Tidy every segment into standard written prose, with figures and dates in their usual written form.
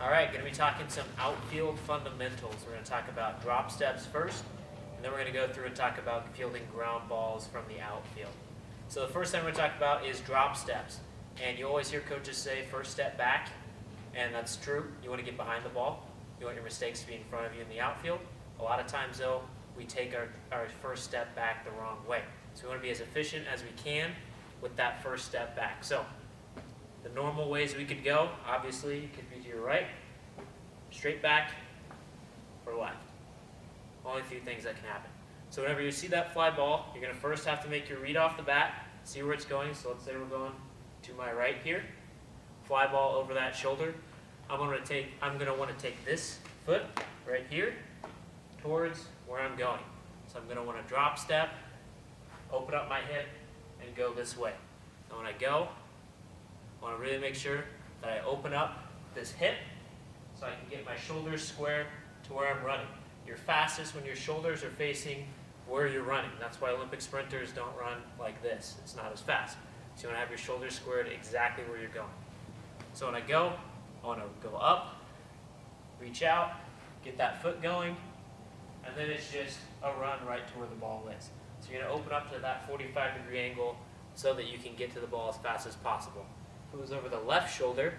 All right, going to be talking some outfield fundamentals. We're going to talk about drop steps first, and then we're going to go through and talk about fielding ground balls from the outfield. So the first thing we're going to talk about is drop steps. And you always hear coaches say first step back, and that's true. You want to get behind the ball. You want your mistakes to be in front of you in the outfield. A lot of times, though, we take our first step back the wrong way. So we want to be as efficient as we can with that first step back. So the normal ways we could go, obviously, could be to your right, straight back, or left. Only a few things that can happen. So whenever you see that fly ball, you're going to first have to make your read off the bat, see where it's going. So let's say we're going to my right here. Fly ball over that shoulder. I'm going to want to take this foot right here towards where I'm going. So I'm going to want to drop step, open up my hip, and go this way. And when I go, I want to really make sure that I open up this hip so I can get my shoulders square to where I'm running. You're fastest when your shoulders are facing where you're running. That's why Olympic sprinters don't run like this. It's not as fast. So you want to have your shoulders squared exactly where you're going. So when I go, I want to go up, reach out, get that foot going, and then it's just a run right to where the ball is. So you're going to open up to that 45-degree angle so that you can get to the ball as fast as possible. If it was over the left shoulder,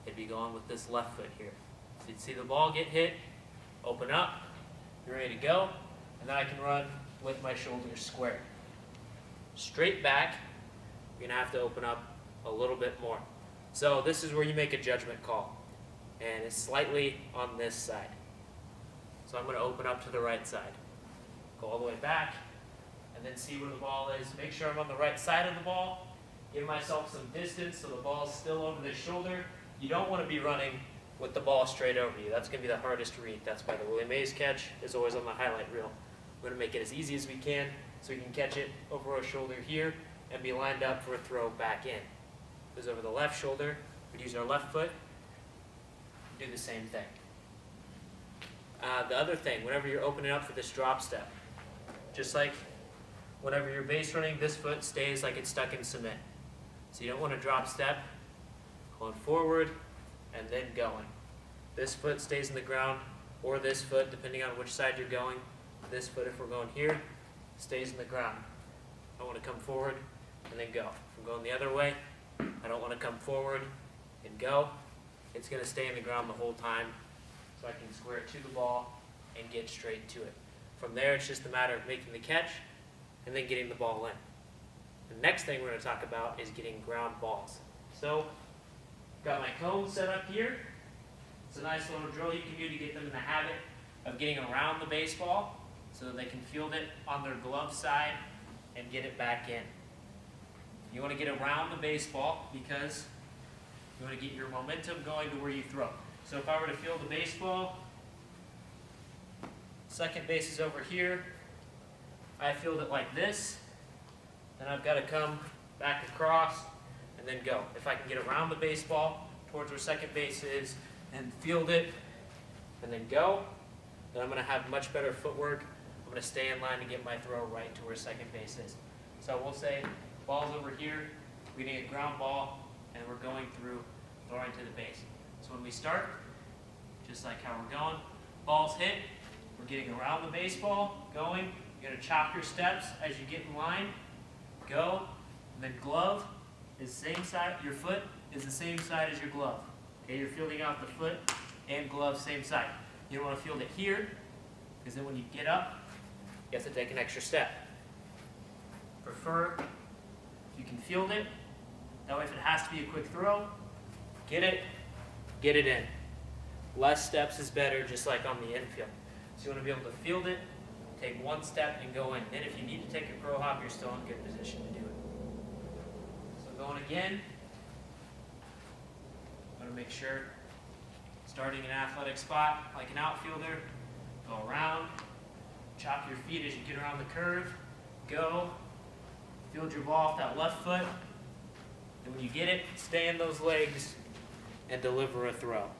it'd be going with this left foot here. So you'd see the ball get hit, open up, you're ready to go, and then I can run with my shoulders squared. Straight back, you're going to have to open up a little bit more. So this is where you make a judgment call, and it's slightly on this side. So I'm going to open up to the right side, go all the way back, and then see where the ball is. Make sure I'm on the right side of the ball, give myself some distance so the ball's still over the shoulder. You don't want to be running with the ball straight over you. That's going to be the hardest to read. That's why the Willie Mays catch is always on the highlight reel. We're going to make it as easy as we can so we can catch it over our shoulder here and be lined up for a throw back in. If it was over the left shoulder, we'd use our left foot, do the same thing. The other thing, whenever you're opening up for this drop step, just like whenever you're base running, this foot stays like it's stuck in cement. So you don't want to drop step, going forward, and then going. This foot stays in the ground, or this foot, depending on which side you're going. This foot, if we're going here, stays in the ground. I want to come forward and then go. If I'm going the other way, I don't want to come forward and go. It's going to stay in the ground the whole time, so I can square it to the ball and get straight to it. From there, it's just a matter of making the catch and then getting the ball in. The next thing we're going to talk about is getting ground balls. So, got my cone set up here. It's a nice little drill you can do to get them in the habit of getting around the baseball so that they can field it on their glove side and get it back in. You want to get around the baseball because you want to get your momentum going to where you throw. So if I were to field the baseball, second base is over here, I field it like this, then I've got to come back across and then go. If I can get around the baseball towards where second base is and field it and then go, then I'm going to have much better footwork. I'm going to stay in line to get my throw right to where second base is. So we'll say ball's over here, we need a ground ball, and we're going through throwing to the base. So when we start, just like how we're going, ball's hit, we're getting around the baseball, going, you're going to chop your steps as you get in line, go, and then glove is the same side, your foot is the same side as your glove. Okay, you're fielding out the foot and glove same side. You don't want to field it here, because then when you get up, you have to take an extra step. Prefer if you can field it, that way if it has to be a quick throw, get it in. Less steps is better, just like on the infield. So you want to be able to field it, take one step and go in. Then if you need to take a crow hop, you're still in good position to do it. So going again, I want to make sure, starting an athletic spot like an outfielder, go around, chop your feet as you get around the curve, go, field your ball off that left foot, and when you get it, stay in those legs and deliver a throw.